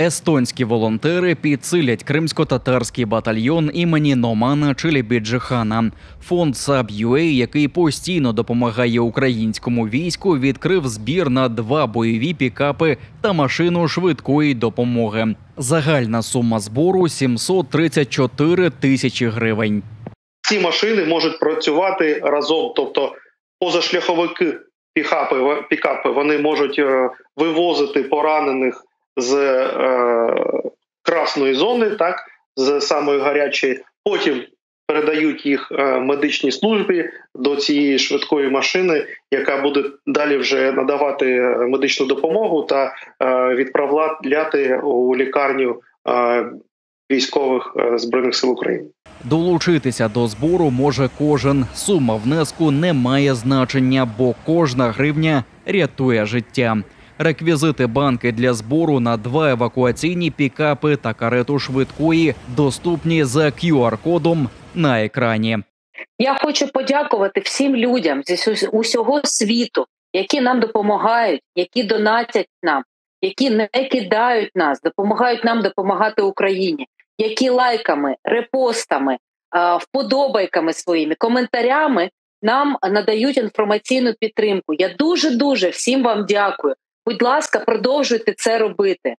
Естонські волонтери підсилять кримсько-татарський батальйон імені Номана Челебіджихана. Фонд Саб.ЮА, який постійно допомагає українському війську, відкрив збір на 2 бойові пікапи та машину швидкої допомоги. Загальна сума збору – 734 тисячі гривень. Ці машини можуть працювати разом, тобто позашляховики пікапи, вони можуть вивозити поранених з красної зони, так, з самої гарячої, потім передають їх медичній службі до цієї швидкої машини, яка буде далі вже надавати медичну допомогу та відправляти у лікарню військових Збройних сил України. Долучитися до збору може кожен. Сума внеску не має значення, бо кожна гривня рятує життя. Реквізити банки для збору на 2 евакуаційні пікапи та карету швидкої доступні за QR-кодом на екрані. Я хочу подякувати всім людям з усього світу, які нам допомагають, які донатять нам, які не кидають нас, допомагають нам допомагати Україні, які лайками, репостами, вподобайками своїми, коментарями нам надають інформаційну підтримку. Я дуже-дуже всім вам дякую. Будь ласка, продовжуйте це робити.